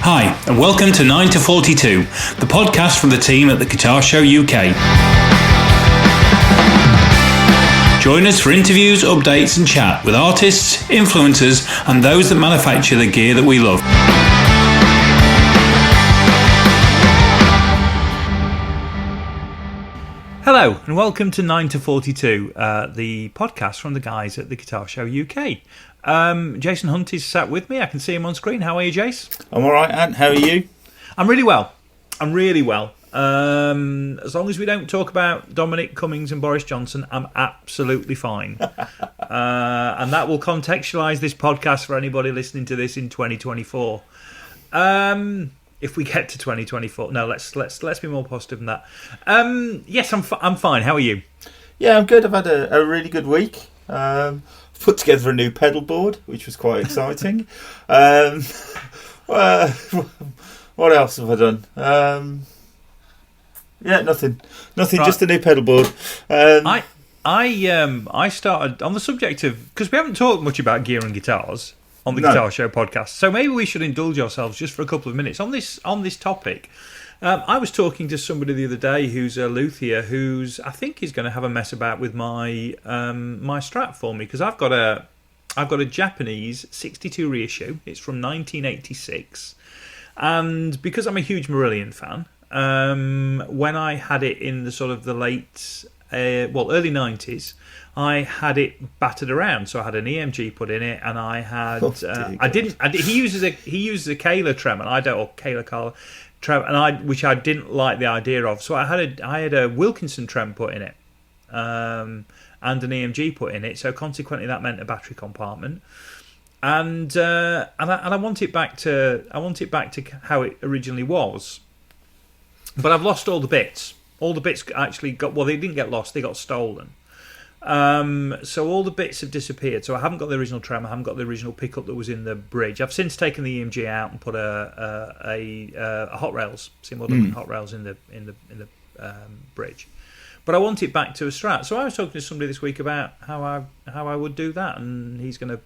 Hi, and welcome to 9 to 42, the podcast from the team at the Guitar Show UK. Join us for interviews, updates and chat with artists, influencers and those that manufacture the gear that we love. Hello and welcome to 9 to 42, the podcast from the guys at the Guitar Show UK. Jason Hunt is sat with me. I can see him on screen. How are you, Jace? I'm all right, Ant. How are you? I'm really well. As long as we don't talk about Dominic Cummings and Boris Johnson, I'm absolutely fine. And that will contextualise this podcast for anybody listening to this in 2024. If we get to 2024, no, let's be more positive than that. Yes, I'm fine. How are you? Yeah, I'm good. I've had a really good week. Put together a new pedal board, which was quite exciting. What else have I done? Nothing. Right. Just a new pedal board. I started on the subject of, because we haven't talked much about gear and guitars on the Guitar Show podcast, so maybe we should indulge ourselves just for a couple of minutes on this topic. I was talking to somebody the other day who's a luthier who's, I think, is going to have a mess about with my my Strat for me, because I've got a Japanese 62 reissue. It's from 1986, and because I'm a huge Marillion fan, when I had it in the sort of the late early 90s, I had it battered around. So I had an EMG put in it, and I had he uses a Kahler trem, and I don't, or Kahler Carl trem, and which I didn't like the idea of. So I had a Wilkinson trem put in it, and an EMG put in it. So consequently, that meant a battery compartment, and I want it back to how it originally was. But I've lost all the bits. All the bits actually they didn't get lost, they got stolen. So all the bits have disappeared. So I haven't got the original trem, I haven't got the original pickup that was in the bridge. I've since taken the EMG out and put a hot rails, hot rails in the bridge. But I want it back to a Strat. So I was talking to somebody this week about how I would do that, and he's going to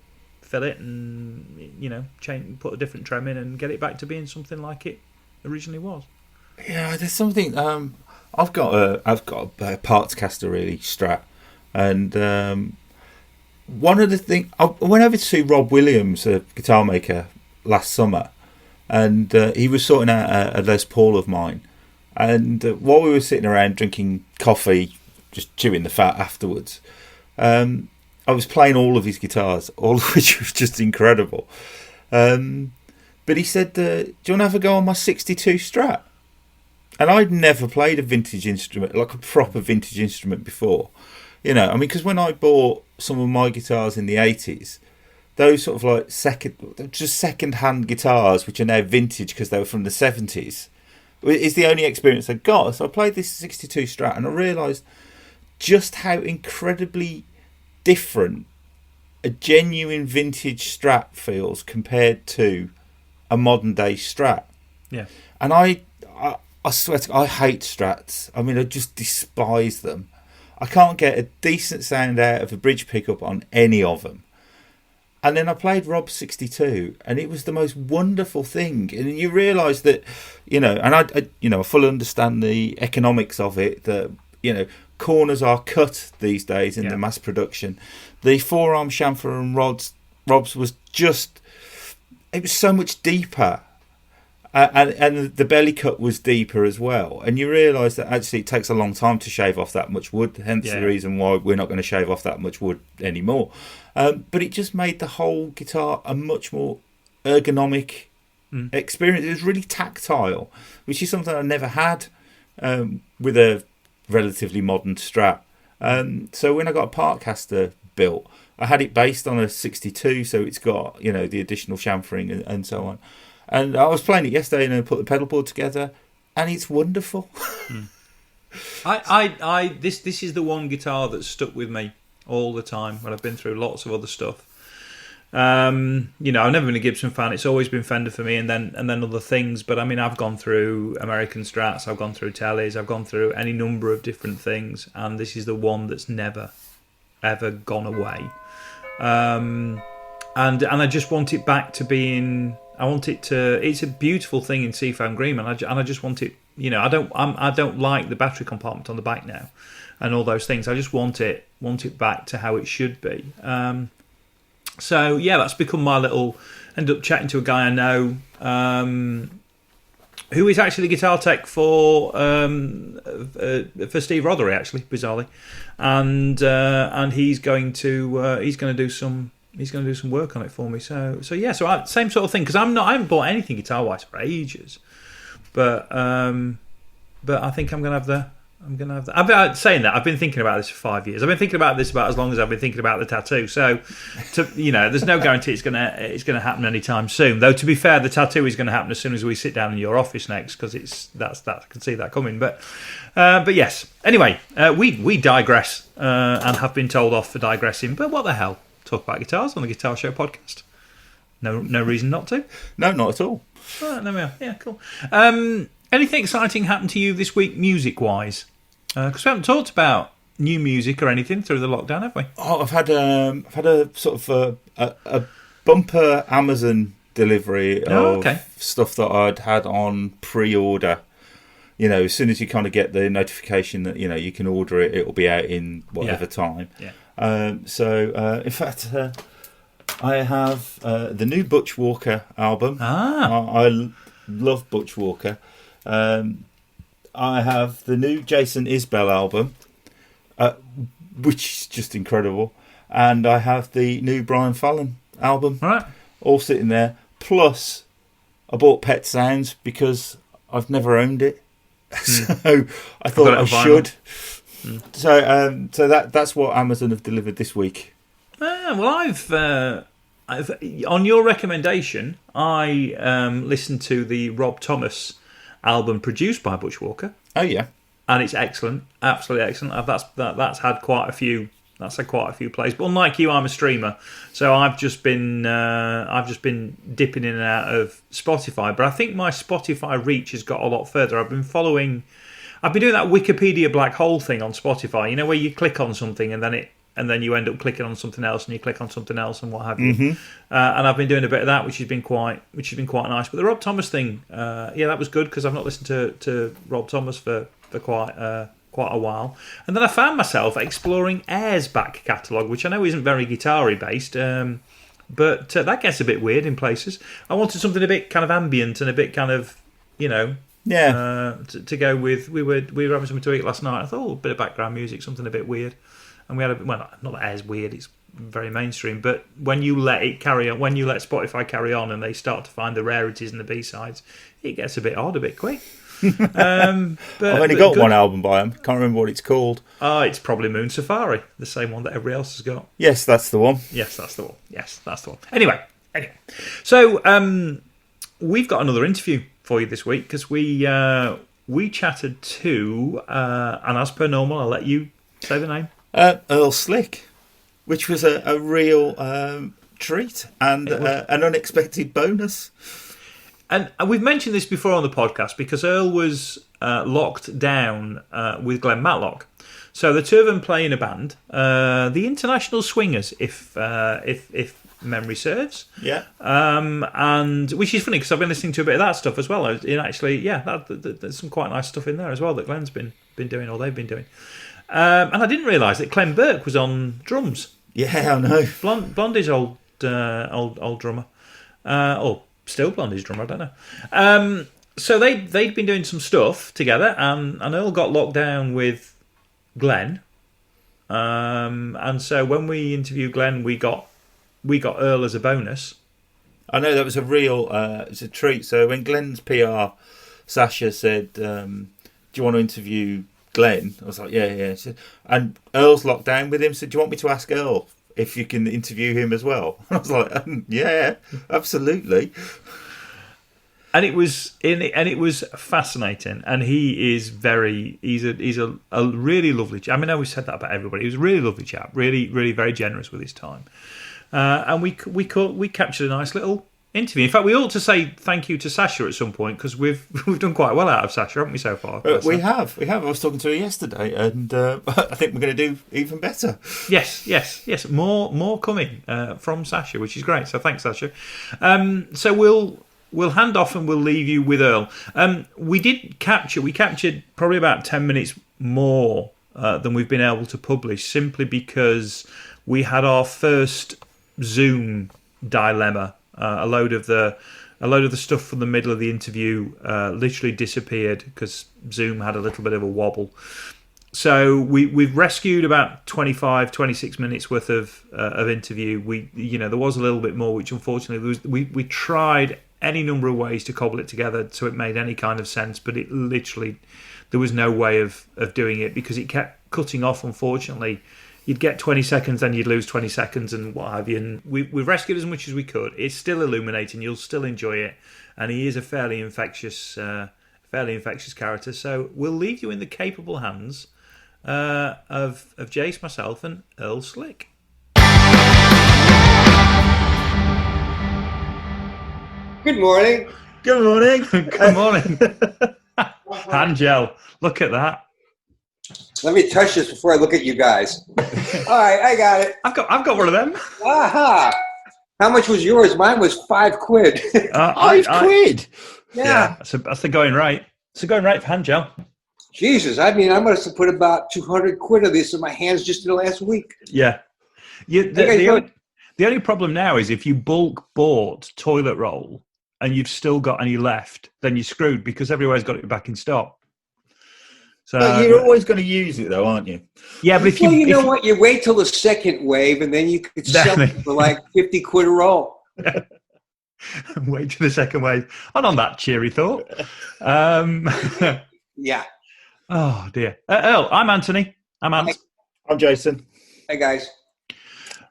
fill it and put a different trem in and get it back to being something like it originally was. Yeah, there's something. I've got a parts caster really Strat, and one of the things I went over to see Rob Williams, a guitar maker, last summer, and he was sorting out a Les Paul of mine, and while we were sitting around drinking coffee, just chewing the fat afterwards, I was playing all of his guitars, all of which was just incredible. But he said, "Do you want to have a go on my '62 Strat?" And I'd never played a vintage instrument, like a proper vintage instrument before. Because when I bought some of my guitars in the 80s, those sort of like second-hand guitars, which are now vintage because they were from the 70s, is the only experience I got. So I played this 62 Strat, and I realised just how incredibly different a genuine vintage Strat feels compared to a modern-day Strat. Yeah. And I swear to God, I hate Strats. I mean, I just despise them. I can't get a decent sound out of a bridge pickup on any of them. And then I played Rob 62, and it was the most wonderful thing. And you realise that, and I fully understand the economics of it. That corners are cut these days in the mass production. The forearm chamfer and Rob's was just, it was so much deeper. And the belly cut was deeper as well, and you realise that actually it takes a long time to shave off that much wood. Hence the reason why we're not going to shave off that much wood anymore. But it just made the whole guitar a much more ergonomic experience. It was really tactile, which is something I never had with a relatively modern Strat. So when I got a part caster built, I had it based on a 62, so it's got the additional chamfering and so on. And I was playing it yesterday and I put the pedal board together, and it's wonderful. This is the one guitar that's stuck with me all the time when I've been through lots of other stuff. I've never been a Gibson fan. It's always been Fender for me, and then other things. But I mean, I've gone through American Strats, I've gone through Tellys, I've gone through any number of different things, and this is the one that's never, ever gone away. And I just want it back to being it to. It's a beautiful thing in seafoam green, and I just want it. I don't like the battery compartment on the back now, and all those things. I just want it back to how it should be. So yeah, that's become my little. Ended up chatting to a guy I know, who is actually the guitar tech for Steve Rothery, actually, bizarrely, and he's going to do some work on it for me. So same sort of thing, because I haven't bought anything guitar wise for ages, but I think I'm gonna have the. I've been saying that. I've been thinking about this for 5 years. I've been thinking about this about as long as I've been thinking about the tattoo. So, there's no guarantee it's gonna happen anytime soon. Though, to be fair, the tattoo is going to happen as soon as we sit down in your office next, because I can see that coming. But yes. Anyway, we digress and have been told off for digressing. But what the hell? Talk about guitars on the Guitar Show podcast. No reason not to. No, not at all. Right, there we are. Yeah, cool. Anything exciting happened to you this week, music-wise? Because we haven't talked about new music or anything through the lockdown, have we? Oh, I've had a sort of a bumper Amazon delivery of stuff that I'd had on pre-order. As soon as you kind of get the notification that you can order it, it'll be out in whatever time. Yeah. In fact, I have the new Butch Walker album. I love Butch Walker. I have the new Jason Isbell album, which is just incredible, and I have the new Brian Fallon album, all sitting there. Plus, I bought Pet Sounds because I've never owned it, so I thought I should. So that's what Amazon have delivered this week. Well, I've on your recommendation, I listened to the Rob Thomas album produced by Butch Walker. Oh yeah, and it's excellent, absolutely excellent. That's had quite a few. That's had quite a few plays. But unlike you, I'm a streamer, so I've just been dipping in and out of Spotify. But I think my Spotify reach has got a lot further. I've been doing that Wikipedia black hole thing on Spotify. Where you click on something and then you end up clicking on something else, and you click on something else, and what have you. Mm-hmm. And I've been doing a bit of that, which has been quite nice. But the Rob Thomas thing, that was good, because I've not listened to Rob Thomas for quite a while. And then I found myself exploring Air's back catalogue, which I know isn't very guitar-y based, but that gets a bit weird in places. I wanted something a bit kind of ambient and a bit kind of, to go with. We were having something to eat last night. I thought, a bit of background music, something a bit weird. And we had not that Air's weird, it's very mainstream, but when you let it carry on, when you let Spotify carry on and they start to find the rarities and the B-sides, it gets a bit odd, a bit quick. But I've only got one album by him. Can't remember what it's called. It's probably Moon Safari, the same one that everybody else has got. Yes, that's the one. Anyway. So we've got another interview for you this week, because we chatted to, and as per normal, I'll let you say the name. Earl Slick, which was a real treat and an unexpected bonus. And we've mentioned this before on the podcast, because Earl was locked down with Glen Matlock. So the two of them play in a band, the International Swingers, if memory serves. Yeah. And which is funny, because I've been listening to a bit of that stuff as well. And actually, there's some quite nice stuff in there as well that Glen's been doing, or they've been doing. And I didn't realise that Clem Burke was on drums. Yeah, I know. Blondie's old drummer, or still Blondie's drummer. I don't know. So they'd been doing some stuff together, and Earl got locked down with Glen. And so when we interviewed Glen, we got Earl as a bonus. I know, that was a real it's a treat. So when Glen's PR, Sasha said, "Do you want to interview Glen?" I was like, yeah. And Earl's locked down with him, so do you want me to ask Earl if you can interview him as well? I was like, yeah, absolutely. And it was fascinating. And he's a really lovely chap. I mean, I always said that about everybody. He was a really lovely chap, really, really very generous with his time. And we captured a nice little interview. In fact, we ought to say thank you to Sasha at some point, because we've done quite well out of Sasha, haven't we, so far? We have. I was talking to her yesterday, and I think we're going to do even better. Yes. More coming from Sasha, which is great. So thanks, Sasha. So we'll hand off and we'll leave you with Earl. We captured probably about 10 minutes more than we've been able to publish, simply because we had our first Zoom dilemma. A load of the stuff from the middle of the interview literally disappeared because Zoom had a little bit of a wobble. So we've rescued about 25, 26 minutes worth of interview. There was a little bit more, which unfortunately we tried any number of ways to cobble it together so it made any kind of sense, but it literally, there was no way of doing it because it kept cutting off. Unfortunately, you'd get 20 seconds, then you'd lose 20 seconds, and what have you. And we've rescued as much as we could. It's still illuminating. You'll still enjoy it, and he is a fairly infectious character. So we'll leave you in the capable hands of Jace, myself, and Earl Slick. Good morning. Good morning. Good morning. Hand gel. Look at that. Let me touch this before I look at you guys. All right, I got it. I've got one of them. Aha! How much was yours? Mine was £5. £5? Yeah. That's the going rate. It's the going rate for hand gel. Jesus, I mean, I must have put about 200 quid of this in my hands just in the last week. Yeah. The only problem now is if you bulk bought toilet roll and you've still got any left, then you're screwed because everywhere's got it back in stock. So but you're always going to use it, though, aren't you? Yeah, but if you know what, you wait till the second wave, and then you could sell it for like 50 quid a roll. Wait till the second wave. And on that cheery thought, yeah. Oh dear. Earl, I'm Anthony. I'm Ant. I'm Jason. Hey guys.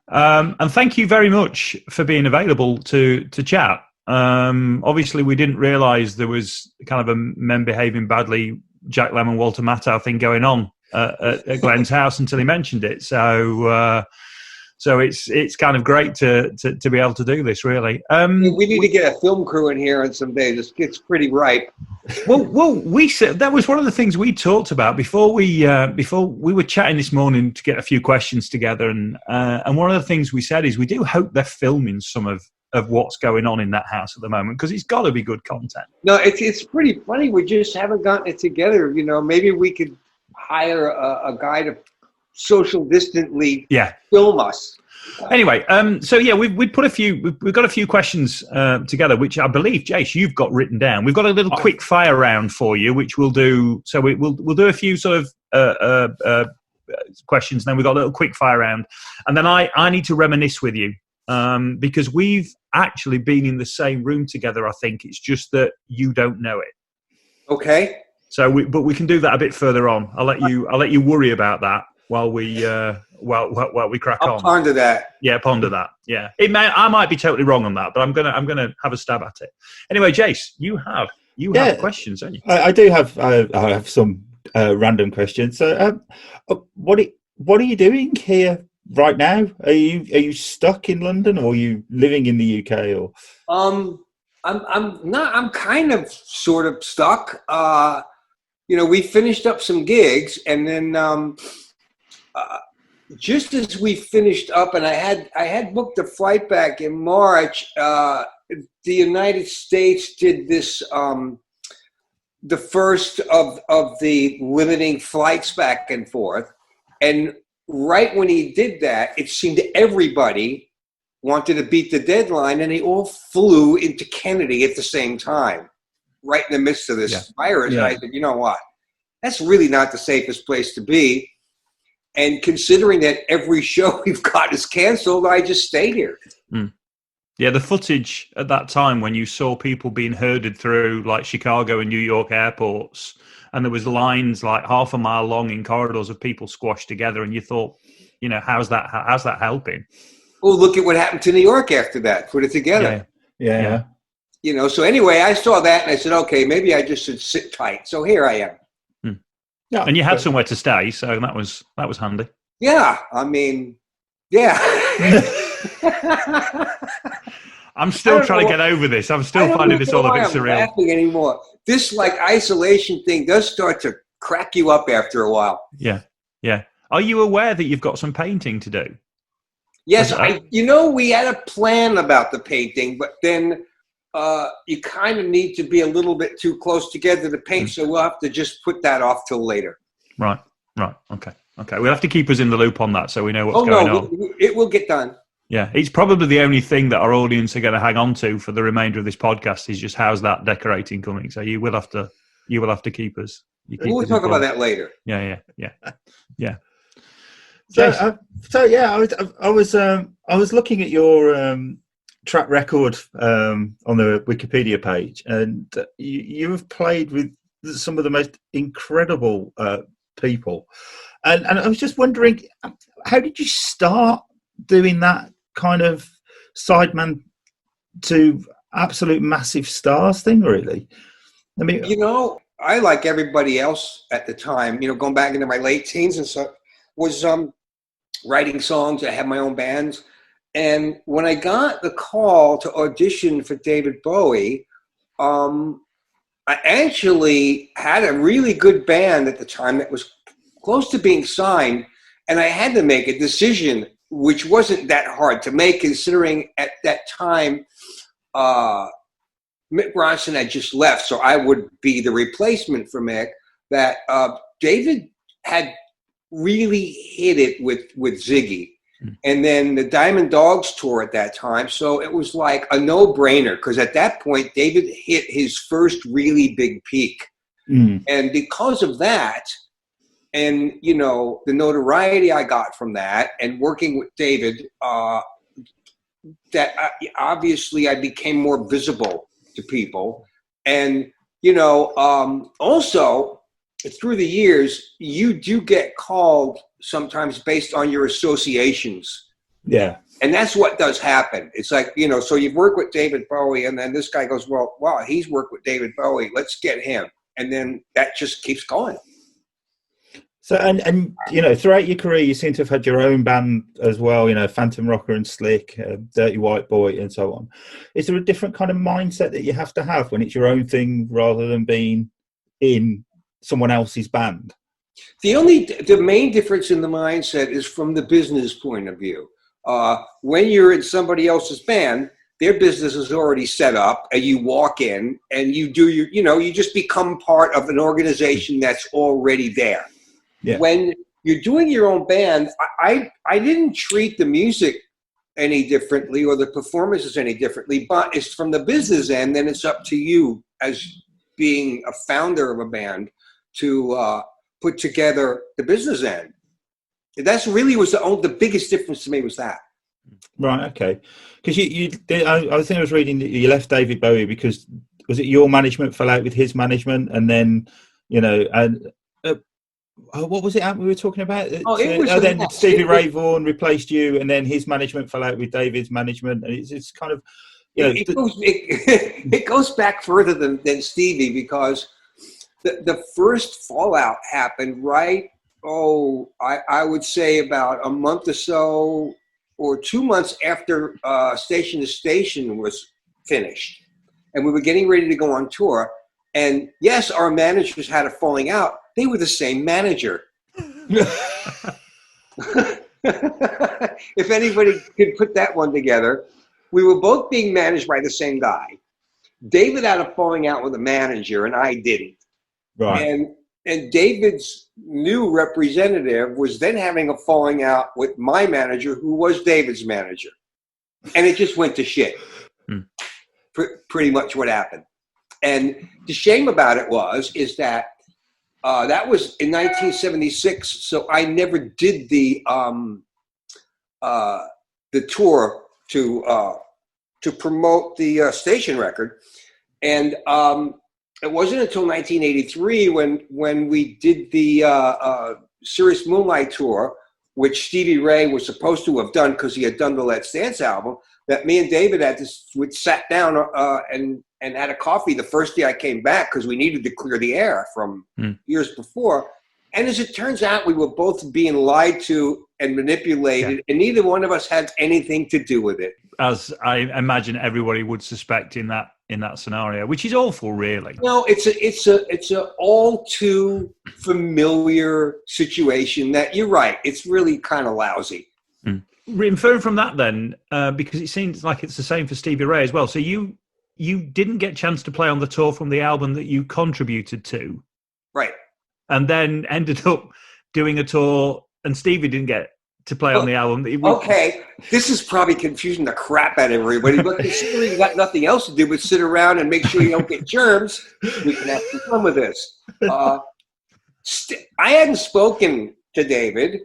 And thank you very much for being available to chat. Obviously, we didn't realise there was kind of a men behaving badly, Jack Lemmon, Walter Matthau thing going on at Glenn's house until he mentioned it. So it's kind of great to be able to do this, really. We need to get a film crew in here on some days. It's pretty ripe. Well, we said that was one of the things we talked about before we were chatting this morning to get a few questions together, and one of the things we said is we do hope they're filming some of what's going on in that house at the moment, because it's got to be good content. No, it's pretty funny. We just haven't gotten it together. You know, maybe we could hire a guy to social distantly film us. Anyway, we've got a few questions together, which I believe, Jace, you've got written down. We've got a little quick fire round for you, which we'll do. So we'll do a few sort of questions, and then we've got a little quick fire round, and then I need to reminisce with you because we've actually been in the same room together. I think it's just that you don't know it. Okay. So, but we can do that a bit further on. I'll let you worry about that while we while we crack on. I'll ponder that. Yeah, ponder that. Yeah, I might be totally wrong on that, but I'm gonna have a stab at it. Anyway, Jace, you have questions, don't you? I do have. I have some random questions. So, what are you doing here right now? Are you stuck in London, or are you living in the UK? Or I'm not. I'm kind of sort of stuck. We finished up some gigs, and then just as we finished up, and I had booked a flight back in March. The United States did this, the first of the limiting flights back and forth, and right when he did that, it seemed everybody wanted to beat the deadline, and they all flew into Kennedy at the same time, right in the midst of this virus. Yeah. And I said, you know what? That's really not the safest place to be. And considering that every show we've got is canceled, I just stayed here. Mm. Yeah, the footage at that time when you saw people being herded through like Chicago and New York airports, and there was lines like half a mile long in corridors of people squashed together, and you thought, how's that helping? Oh, look at what happened to New York after that. Put it together. Yeah. So anyway, I saw that and I said, okay, maybe I just should sit tight. So here I am. Yeah, and you had somewhere to stay, so that was handy. Yeah, I mean, yeah. I'm still trying to get over this. I'm still finding this all a bit surreal. I'm not laughing anymore. This isolation thing does start to crack you up after a while. Yeah. Are you aware that you've got some painting to do? Yes, we had a plan about the painting, but then you kind of need to be a little bit too close together to paint, so we'll have to just put that off till later. Right. Okay. We'll have to keep us in the loop on that so we know what's going on. It will get done. Yeah, it's probably the only thing that our audience are going to hang on to for the remainder of this podcast is just how's that decorating coming. So you will have to keep us. We'll talk about that later. Yeah. I was looking at your track record on the Wikipedia page, and you have played with some of the most incredible people, and I was just wondering, how did you start doing that kind of sideman to absolute massive stars thing? Really, I mean, I, like everybody else at the time, going back into my late teens and stuff, was writing songs. I had my own bands. And when I got the call to audition for David Bowie, I actually had a really good band at the time that was close to being signed. And I had to make a decision, which wasn't that hard to make, considering at that time, Mick Ronson had just left, so I would be the replacement for Mick, that David had really hit it with Ziggy. And then the Diamond Dogs tour at that time. So it was like a no-brainer, because at that point, David hit his first really big peak. And because of that, and, the notoriety I got from that, and working with David, obviously I became more visible to people. And, also, through the years, you do get called sometimes based on your associations. Yeah. And that's what does happen. It's like, so you've worked with David Bowie, and then this guy goes, well, wow, he's worked with David Bowie. Let's get him. And then that just keeps going. So, and throughout your career, you seem to have had your own band as well, Phantom Rocker and Slick, Dirty White Boy, and so on. Is there a different kind of mindset that you have to have when it's your own thing rather than being in someone else's band? The main difference in the mindset is from the business point of view. When you're in somebody else's band, their business is already set up, and you walk in and you do you just become part of an organization that's already there. Yeah. When you're doing your own band, I didn't treat the music any differently or the performances any differently, but it's from the business end, then it's up to you as being a founder of a band to put together the business end. That's really was the biggest difference to me was that. Right. Okay. Because I think I was reading that you left David Bowie because was it your management fell out with his management, and then what was it we were talking about? Then Stevie Ray Vaughan replaced you, and then his management fell out with David's management, and it's kind of it goes back further than Stevie, because the first fallout happened I would say about a month or so or 2 months after Station to Station was finished, and we were getting ready to go on tour. And yes, our managers had a falling out. They were the same manager. If anybody could put that one together, we were both being managed by the same guy. David had a falling out with a manager, and I didn't. Right. And David's new representative was then having a falling out with my manager, who was David's manager. And it just went to shit. Pretty much what happened. And the shame about it is that that was in 1976, so I never did the tour to promote the station record, and it wasn't until 1983 when we did the Serious Moonlight tour, which Stevie Ray was supposed to have done because he had done the Let's Dance album, that me and David sat down and had a coffee the first day I came back, because we needed to clear the air from years before. And as it turns out, we were both being lied to and manipulated, and neither one of us had anything to do with it. As I imagine everybody would suspect in that scenario, which is awful, really. No, it's a all too familiar situation that you're right. It's really kind of lousy. Inferring from that, then, because it seems like it's the same for Stevie Ray as well. So you you didn't get a chance to play on the tour from the album that you contributed to. Right. And then ended up doing a tour, and Stevie didn't get to play on the album. Okay, this is probably confusing the crap out of everybody, but considering you got nothing else to do but sit around and make sure you don't get germs, we can have some fun with this. I hadn't spoken to David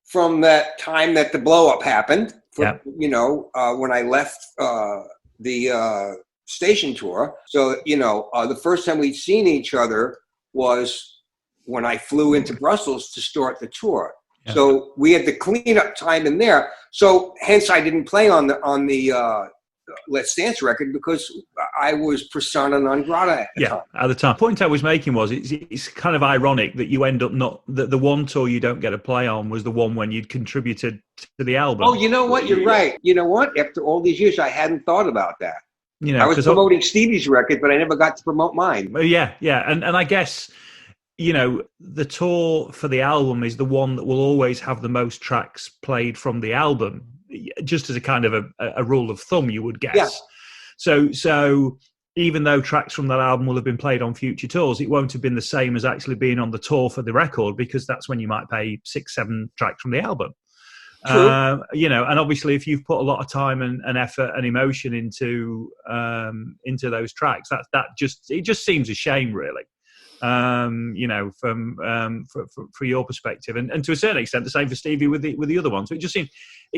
from that time that the blow-up happened, when I left the station tour. So, the first time we'd seen each other was when I flew into Brussels to start the tour. Yeah. So we had the cleanup time in there. So hence I didn't play on the Let's Dance record because I was persona non grata at the time. At the time. The point I was making was it's kind of ironic that you end up that the one tour you don't get to play on was the one when you'd contributed to the album. Oh, you know what? You're right. You know what? After all these years, I hadn't thought about that. I was promoting Stevie's record, but I never got to promote mine. Yeah. And I guess, the tour for the album is the one that will always have the most tracks played from the album, just as a kind of a rule of thumb, you would guess. Yeah. So even though tracks from that album will have been played on future tours, it won't have been the same as actually being on the tour for the record, because that's when you might play 6-7 tracks from the album. True. And obviously if you've put a lot of time and effort and emotion into those tracks, it just seems a shame, really. From your perspective, and to a certain extent, the same for Stevie with the other ones. So it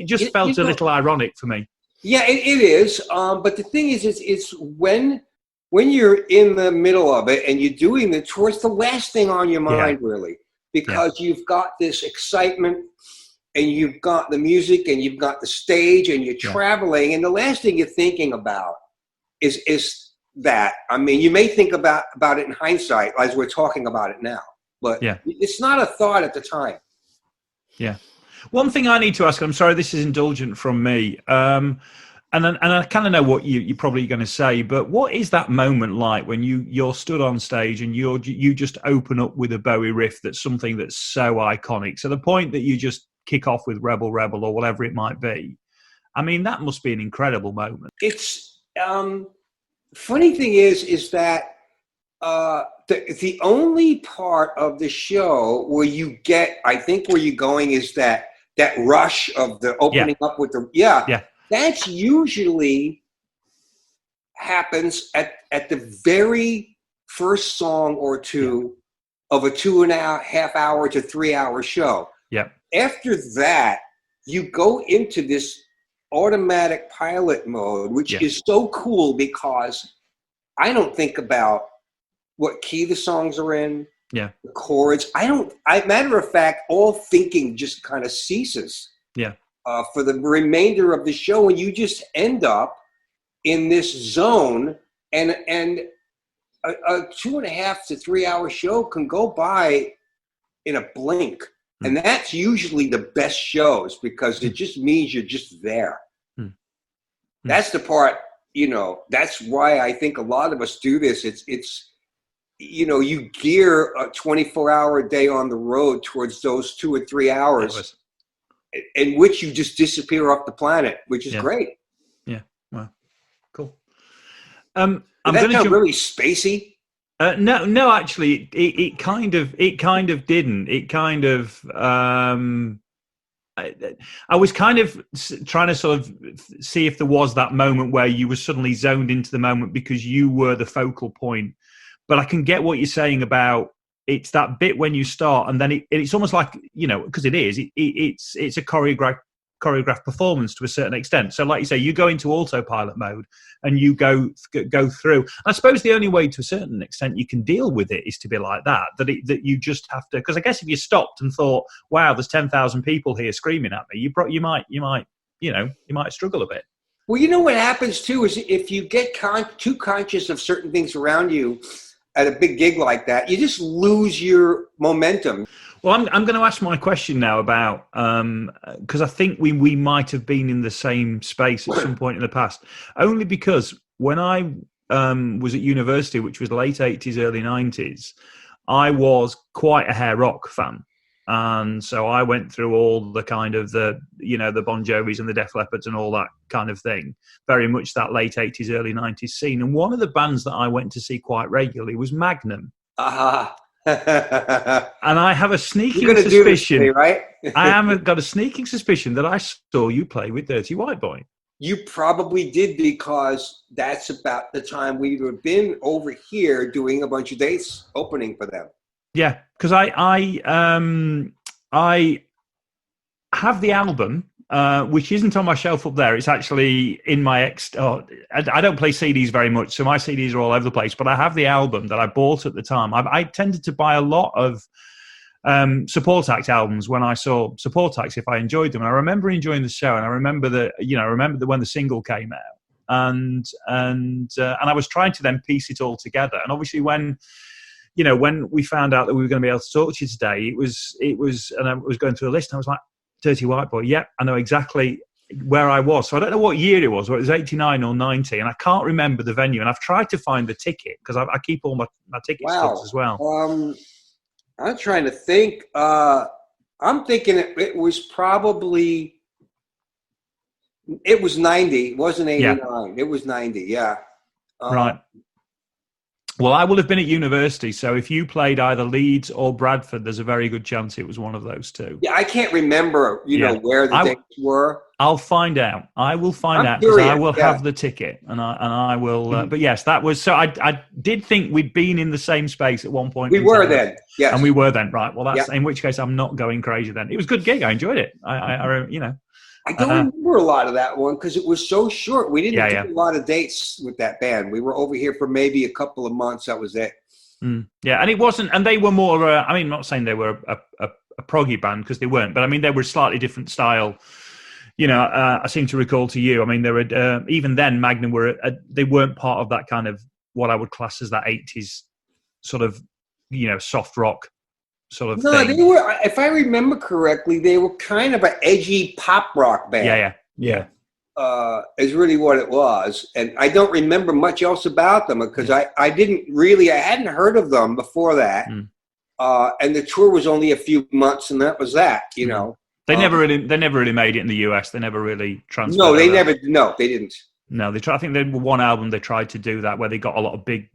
just felt a little ironic for me. Yeah, it is. But the thing is, it's when you're in the middle of it and you're doing the tour, it's the last thing on your mind, really, because you've got this excitement and you've got the music and you've got the stage and you're traveling, and the last thing you're thinking about is that. I mean, you may think about it in hindsight as we're talking about it now, but it's not a thought at the time. Yeah. One thing I need to ask, I'm sorry, this is indulgent from me, and I kind of know what you're probably going to say, but what is that moment like when you're stood on stage and you just open up with a Bowie riff that's something that's so iconic, so the point that you just kick off with Rebel Rebel or whatever it might be? I mean, that must be an incredible moment. It's funny thing is that the only part of the show where you get, I think where you're going is that rush of the opening up with the that's usually happens at the very first song or two of a 2.5 hour to 3 hour show. After that, you go into this automatic pilot mode, which is so cool because I don't think about what key the songs are in, the chords. Matter of fact, all thinking just kind of ceases for the remainder of the show, and you just end up in this zone, and a 2.5 to 3 hour show can go by in a blink. And that's usually the best shows because it just means you're just there. That's the part, that's why I think a lot of us do this. It's you gear a 24-hour day on the road towards those 2 or 3 hours in which you just disappear off the planet, which is great. Yeah. Wow. Cool. I'm going to really spacey. No, actually, it kind of didn't. It kind of. I was kind of trying to sort of see if there was that moment where you were suddenly zoned into the moment because you were the focal point. But I can get what you're saying about it's that bit when you start, and then it's almost like because it is. It's a choreographed performance to a certain extent. So, like you say, you go into autopilot mode and you go through. I suppose the only way, to a certain extent, you can deal with it is to be like that. That you just have to. Because I guess if you stopped and thought, "Wow, there's 10,000 people here screaming at me," you might struggle a bit. Well, what happens too is if you get too conscious of certain things around you at a big gig like that, you just lose your momentum. Well, I'm going to ask my question now about because I think we might have been in the same space at some point in the past. Only because when I was at university, which was late 80s, early 90s, I was quite a hair rock fan. And so I went through all the kind of the Bon Jovis and the Def Leppards and all that kind of thing, very much that late 80s, early 90s scene. And one of the bands that I went to see quite regularly was Magnum. Uh-huh. And I have a sneaking You're gonna suspicion, do this to me, right? got a sneaking suspicion that I saw you play with Dirty White Boy. You probably did, because that's about the time we would have been over here doing a bunch of dates opening for them. Yeah, because I have the album, which isn't on my shelf up there. It's actually in my I don't play CDs very much, so my CDs are all over the place. But I have the album that I bought at the time. I tended to buy a lot of Support Act albums when I saw Support Acts if I enjoyed them. And I remember enjoying the show, and I remember that when the single came out, and I was trying to then piece it all together. And obviously when we found out that we were going to be able to talk to you today, it was, and I was going through the list, and I was like, Dirty White Boy, yep, I know exactly where I was. So I don't know what year it was, whether it was 89 or 90, and I can't remember the venue. And I've tried to find the ticket, because I keep all my ticket stubs as well. I'm trying to think. I'm thinking it was probably, it was 90. It wasn't 89. Yeah. It was 90, yeah. Right. Well, I will have been at university, so if you played either Leeds or Bradford, there's a very good chance it was one of those two. Yeah, I can't remember, where the dates were. I'll find out. I will find out, because I will have the ticket, and I will. But yes, that was. So I did think we'd been in the same space at one point. We were then, yes, and we were then, right? Well, that's in which case I'm not going crazy then. It was a good gig. I enjoyed it. I don't remember a lot of that one because it was so short. We didn't do a lot of dates with that band. We were over here for maybe a couple of months. That was it. Yeah, and it wasn't. And they were more. I'm not saying they were a proggy band, because they weren't. But I mean, they were a slightly different style. I seem to recall to you. I mean, they were even then. Magnum they weren't part of that kind of what I would class as that 80s sort of soft rock sort of thing. No, they were, if I remember correctly, they were kind of an edgy pop rock band. Yeah. Is really what it was. And I don't remember much else about them, because I hadn't heard of them before that. And the tour was only a few months, and that was that, They never really made it in the US. They never really transferred. No, they didn't. No, I think they were one album they tried to do that, where they got a lot of big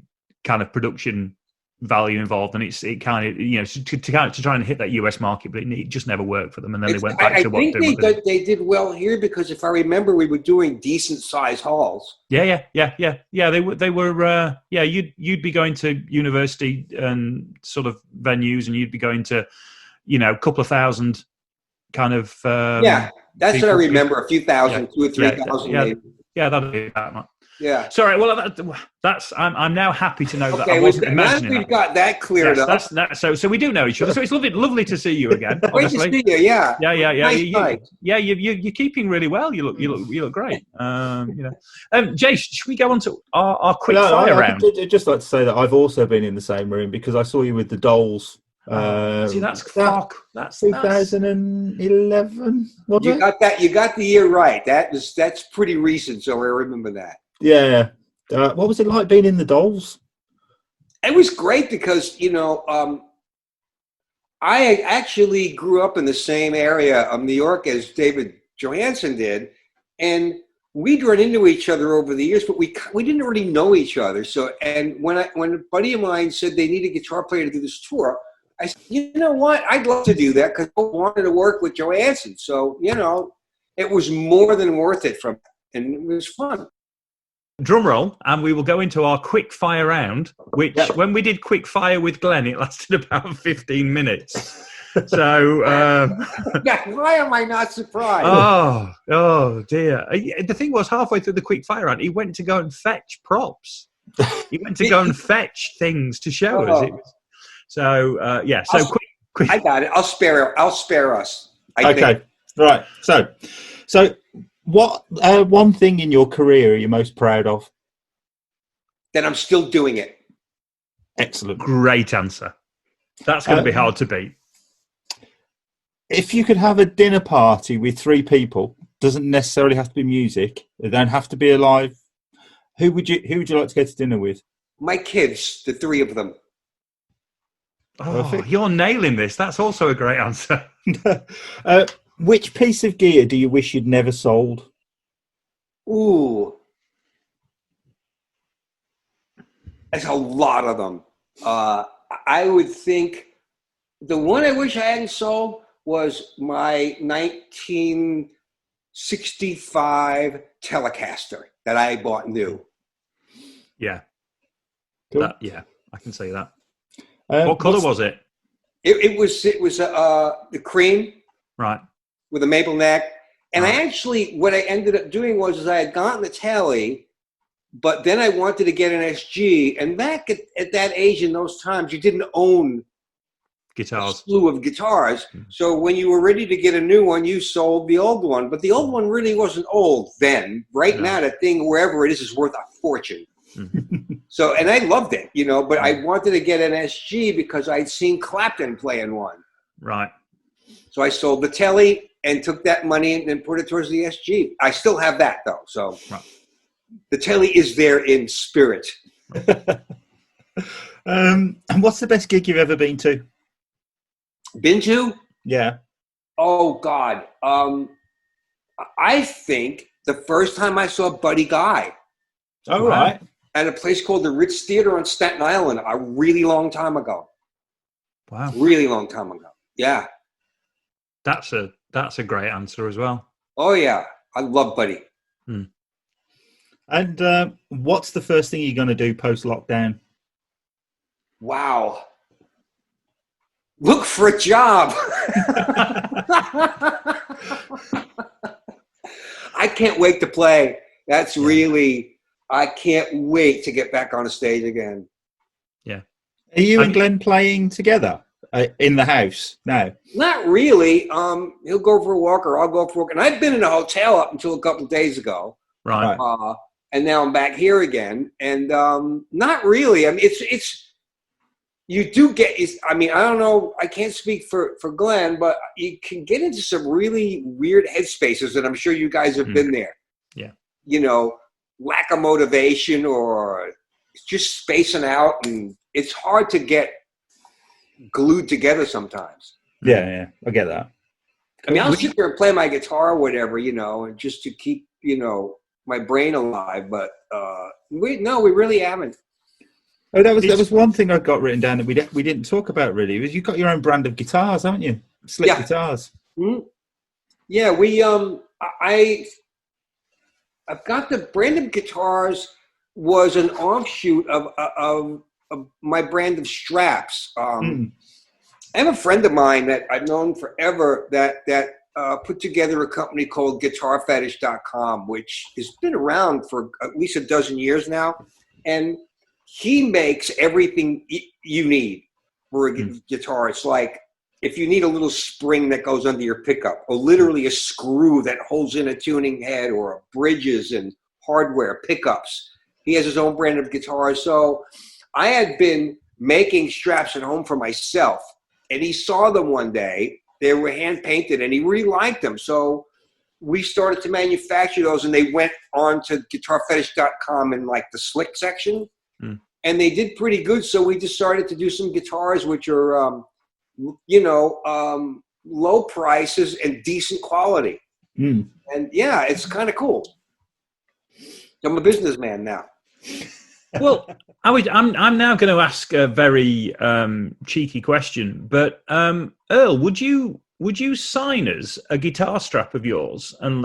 kind of production value involved, and it kind of to try and hit that US market, but it just never worked for them, and then they went back to what they were. They did well here, because if I remember, we were doing decent sized halls. Yeah. They were. You'd be going to university and sort of venues, and you'd be going to, a couple of thousand kind of. That's people. What I remember. A few thousand, 2,000 or 3,000. Maybe. Yeah, that'd be that much. Yeah. Sorry. Well, that's. I'm now happy to know that I wasn't imagining that. We've got that cleared up. So we do know each other. So it's lovely to see you again. Great to see you. Yeah. Yeah. Nice You're keeping really well. You look great. Jay, should we go on to our quick fire round? I'd just like to say that I've also been in the same room, because I saw you with the Dolls. See, that's 2011. You got that. You got the year right. That's pretty recent, so I remember that. Yeah. What was it like being in the Dolls? It was great, because I actually grew up in the same area of New York as David Johansen did, and we'd run into each other over the years, but we didn't really know each other. So, and when a buddy of mine said they need a guitar player to do this tour, I said, you know what? I'd love to do that, because I wanted to work with Johansen. So, it was more than worth it and it was fun. Drum roll, and we will go into our quick fire round, which when we did quick fire with Glenn, it lasted about 15 minutes. So, why am I not surprised? Oh dear. The thing was, halfway through the quick fire round, he went to go and fetch props. He went to go and fetch things to show us. So quick. I got it. I'll spare us. Okay. Right. So what one thing in your career are you most proud of? That I'm still doing it. Excellent. Great answer. That's going to be hard to beat. If you could have a dinner party with 3 people, doesn't necessarily have to be music. They don't have to be alive. Who would you like to go to dinner with? My kids, the 3 of them. Oh, Perfect. you're nailing this. That's also a great answer. Which piece of gear do you wish you'd never sold? Ooh, there's a lot of them. I would think the one I wish I hadn't sold was my 1965 Telecaster that I bought new. Yeah. Cool. Yeah, I can say that. What colour was it? It was the cream Right. with a maple neck. And Right. I actually, what I ended up doing was I had gotten the Tele, but then I wanted to get an SG. And back at that age in those times, you didn't own a Guitars. slew of guitars. So when you were ready to get a new one, you sold the old one. But the old one really wasn't old then. Right now, that thing, wherever it is worth a fortune. So, and I loved it, but I wanted to get an SG because I'd seen Clapton playing one. Right. So I sold the Tele and took that money and put it towards the SG. I still have that though. So the Tele is there in spirit. And what's the best gig you've ever been to? Been to? Yeah. Oh God. I think the first time I saw Buddy Guy. Oh, right. At a place called the Ritz Theater on Staten Island a really long time ago. Wow. Really long time ago. Yeah. That's a great answer as well. Oh yeah. I love Buddy. And what's the first thing you're going to do post-lockdown? Wow. Look for a job. I can't wait to play. That's really... I can't wait to get back on a stage again. Yeah. Are you and Glenn playing together in the house now? Not really. He'll go for a walk or I'll go for a walk. And I've been in a hotel up until a couple of days ago. Right. And now I'm back here again. And not really. I mean, it's you do get, I mean, I don't know. I can't speak for Glenn, but you can get into some really weird headspaces. And I'm sure you guys have been there. Yeah. Lack of motivation or just spacing out, and it's hard to get glued together sometimes. Yeah, I get that. I mean, I'll sit there and play my guitar or whatever, and just to keep, my brain alive. But we really haven't. Oh, that was one thing I got written down that we didn't talk about really. Was you've got your own brand of guitars, haven't you? Slick guitars. Mm-hmm. Yeah, I've got the brand of guitars was an offshoot of my brand of straps. I have a friend of mine that I've known forever that put together a company called guitarfetish.com, which has been around for at least a dozen years now. And he makes everything you need for a guitar. It's like if you need a little spring that goes under your pickup, or literally a screw that holds in a tuning head, or bridges and hardware pickups. He has his own brand of guitars. So I had been making straps at home for myself, and he saw them one day. They were hand painted, and he really liked them. So we started to manufacture those, and they went on to guitarfetish.com in like the slick section, and they did pretty good. So we just started to do some guitars, which are, low prices and decent quality. And yeah, it's kind of cool. I'm a businessman now. Well, I'm now going to ask a very cheeky question, but Earl, would you sign us a guitar strap of yours and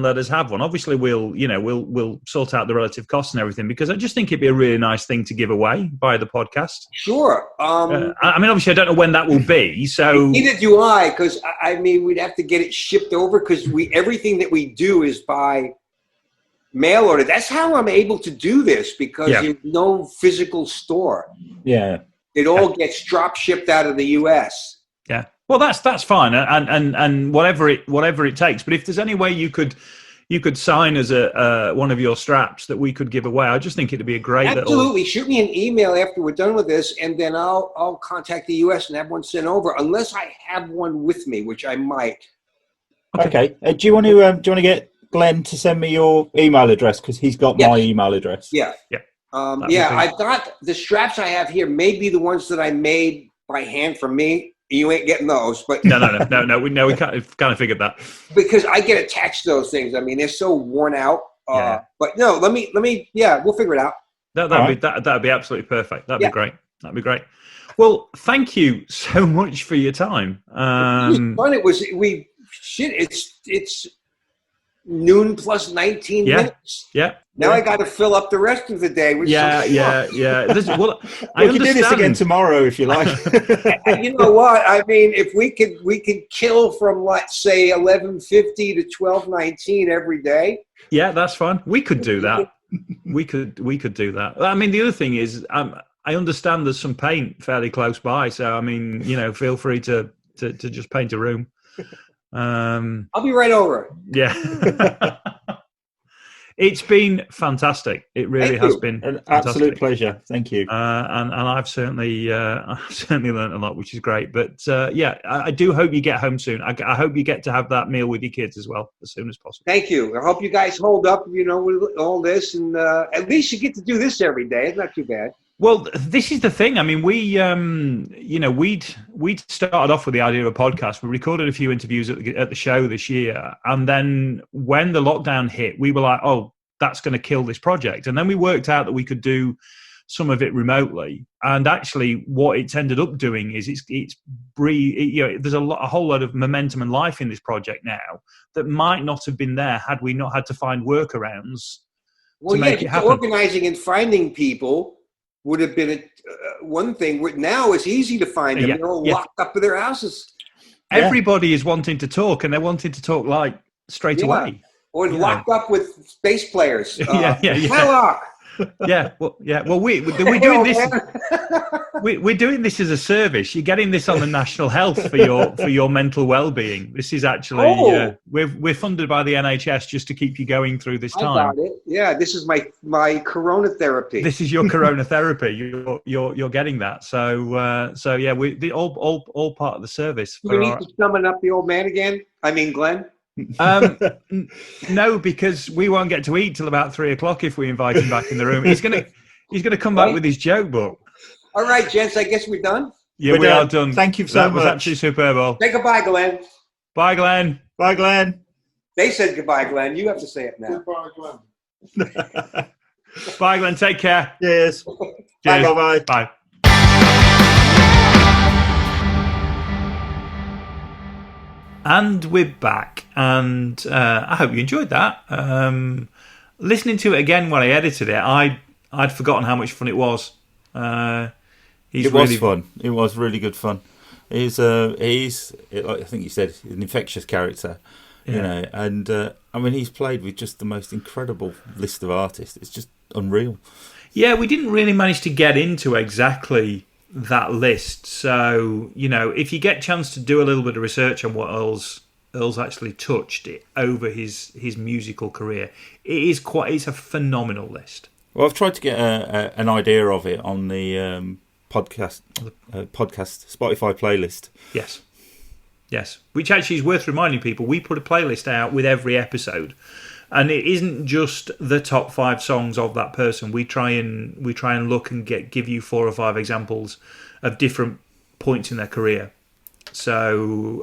let us have one? Obviously, we'll sort out the relative costs and everything, because I just think it'd be a really nice thing to give away by the podcast. Sure. I mean, obviously, I don't know when that will be. So neither do I, because I mean, we'd have to get it shipped over, because everything that we do is by mail order. That's how I'm able to do this, because there's no physical store. Yeah, it all gets drop shipped out of the U.S. Yeah. Well, that's fine, and whatever it takes. But if there's any way you could sign as one of your straps that we could give away, I just think it'd be a great. Absolutely, shoot me an email after we're done with this, and then I'll contact the U.S. and have one sent over, unless I have one with me, which I might. Okay. Do you want to get Glenn to send me your email address, because he's got my email address? Yeah. I've got the straps I have here. May be the ones that I made by hand from me. You ain't getting those, but No. We kind of figured that because I get attached to those things. I mean, they're so worn out. But no, let me. Yeah, we'll figure it out. That'd be absolutely perfect. That'd be great. That'd be great. Well, thank you so much for your time. It was fun. It was It's noon plus 19 minutes. Yeah. Now I got to fill up the rest of the day. With Yeah. We can do this again tomorrow if you like. You know what? I mean, if we could kill from, let's say, 11:50 to 12:19 every day. Yeah, that's fine. We could do that. We could do that. I mean, the other thing is, I understand there's some paint fairly close by, so I mean, feel free to just paint a room. I'll be right over. Yeah. It's been fantastic. It really has been an fantastic. absolute pleasure. Thank you. And I've certainly learned a lot, which is great. But I do hope you get home soon. I hope you get to have that meal with your kids as well as soon as possible. Thank you. I hope you guys hold up, with all this, and at least you get to do this every day. It's not too bad. Well, this is the thing. I mean, we'd started off with the idea of a podcast. We recorded a few interviews at the show this year, and then when the lockdown hit, we were like, "Oh, that's going to kill this project." And then we worked out that we could do some of it remotely. And actually, what it's ended up doing is there's a whole lot of momentum and life in this project now that might not have been there had we not had to find workarounds to make it happen. Organizing and finding people would have been one thing. Now it's easy to find them. They're all locked up in their houses. Everybody is wanting to talk, and they're wanting to talk like straight away. Or locked up with bass players. Matlock. Well, we're doing this. We're doing this as a service. You're getting this on the National Health for your mental well-being. This is actually we're funded by the NHS just to keep you going through this time. I got it. Yeah, this is my corona therapy. This is your corona therapy. You're getting that. So yeah, we all part of the service. Do we need to summon up the old man again? I mean, Glenn. No, because we won't get to eat till about 3:00 if we invite him back in the room. He's gonna come back with his joke book. All right, gents, I guess we're done. Yeah, we are done. Thank you so much. That was actually superb. Say goodbye, Glenn. Bye, Glenn. Bye, Glenn. They said goodbye, Glenn. You have to say it now. Goodbye, Glenn. Bye, Glenn. Take care. Cheers. Bye. Bye. And we're back, and I hope you enjoyed that. Listening to it again when I edited it, I'd forgotten how much fun it was. It was fun. It was really good fun. He's like I think you said, an infectious character, and I mean, he's played with just the most incredible list of artists. It's just unreal. Yeah, we didn't really manage to get into exactly that list. So, if you get a chance to do a little bit of research on what Earl's actually touched it over his musical career, it's a phenomenal list. Well, I've tried to get an idea of it on the podcast Spotify playlist. Yes, which actually is worth reminding people. We put a playlist out with every episode, and it isn't just the top 5 songs of that person. We try and look and give you 4 or 5 examples of different points in their career. So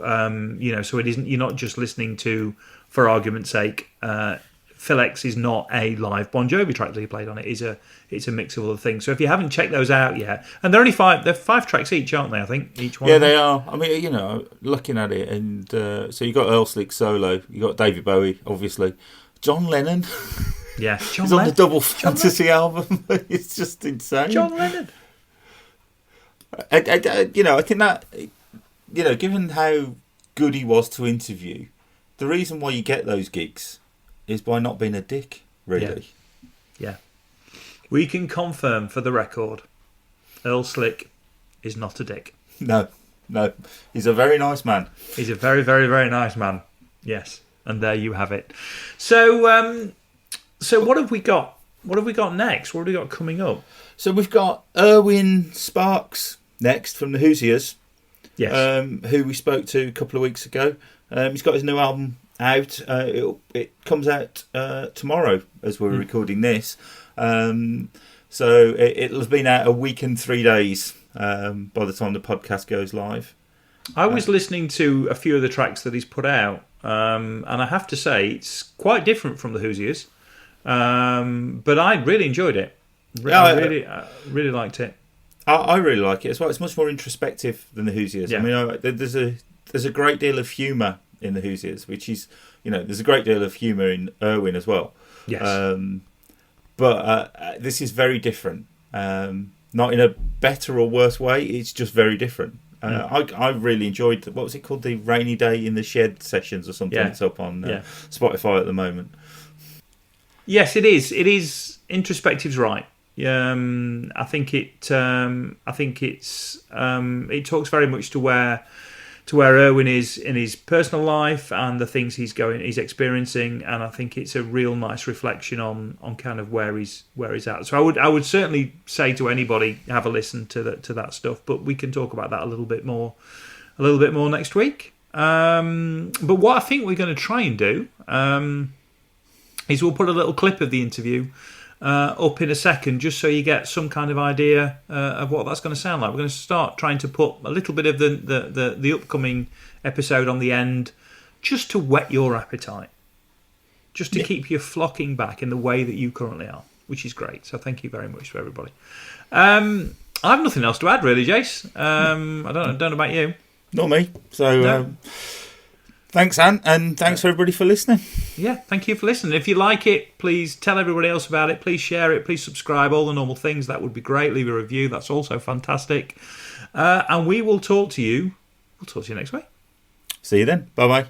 so it isn't, you're not just listening to, for argument's sake, Phil X is not a live Bon Jovi track that he played on it. It's a mix of other things. So if you haven't checked those out yet, and they're only 5 tracks each, aren't they? I think each one. Yeah, they are. I mean, looking at it, and so you got Earl Slick solo, you got David Bowie, obviously. John Lennon. Yeah, he's on the Double Fantasy album. It's just insane. John Lennon. I think that, given how good he was to interview, the reason why you get those gigs is by not being a dick, really. Yeah. We can confirm for the record, Earl Slick is not a dick. No. He's a very nice man. He's a very, very, very nice man. Yes. And there you have it. So what have we got? What have we got next? What have we got coming up? So we've got Erwin Sparks next from the Hoosiers. Yes. Who we spoke to a couple of weeks ago. He's got his new album out. It comes out tomorrow as we're recording this. So it'll have been out a week and 3 days. by the time the podcast goes live. I was listening to a few of the tracks that he's put out, and I have to say it's quite different from the Hoosiers, but I really enjoyed it. I really liked it. I really like it as well. It's much more introspective than the Hoosiers. Yeah. I mean, there's a great deal of humour in the Hoosiers, which is, there's a great deal of humour in Irwin as well. Yes. But this is very different. Not in a better or worse way. It's just very different. I really enjoyed, what was it called? The Rainy Day in the Shed sessions or something. Yeah. It's up on Spotify at the moment. Yes, it is. It is. Introspective's right. I think it. It talks very much to where Irwin is in his personal life and the things he's experiencing, and I think it's a real nice reflection on kind of where he's at. So I would certainly say to anybody, have a listen to that stuff. But we can talk about that a little bit more next week. But what I think we're going to try and do is we'll put a little clip of the interview up in a second, just so you get some kind of idea of what that's going to sound like. We're going to start trying to put a little bit of the upcoming episode on the end, just to whet your appetite, just to keep you flocking back in the way that you currently are, which is great. So thank you very much to everybody. I have nothing else to add, really, Jace. I don't know about you. Not me. So No. Thanks, Ant, and thanks everybody for listening. Yeah, thank you for listening. If you like it, please tell everybody else about it. Please share it. Please subscribe. All the normal things. That would be great. Leave a review. That's also fantastic. And we will talk to you. We'll talk to you next week. See you then. Bye-bye.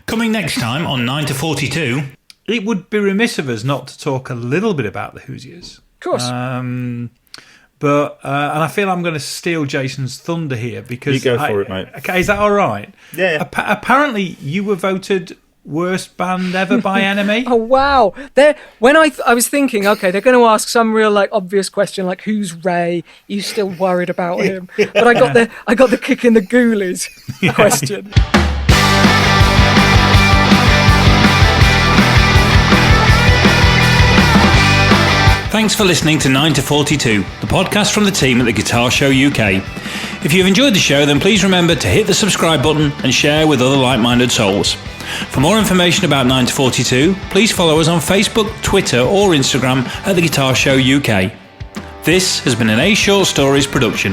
Coming next time on 9 to 42. It would be remiss of us not to talk a little bit about the Hoosiers. Of course. But and I feel I'm going to steal Jason's thunder here because you go for it, mate. Okay, is that all right? Yeah. Apparently, you were voted worst band ever by NME. Oh wow! When I was thinking, okay, they're going to ask some real obvious question like, "Who's Ray? You still worried about him?" But I got the kick in the ghoulies question. Thanks for listening to 9 to 42, the podcast from the team at the Guitar Show UK. If you've enjoyed the show, then please remember to hit the subscribe button and share with other like-minded souls. For more information about 9 to 42, please follow us on Facebook, Twitter or Instagram at the Guitar Show UK. This has been an A Short Stories production.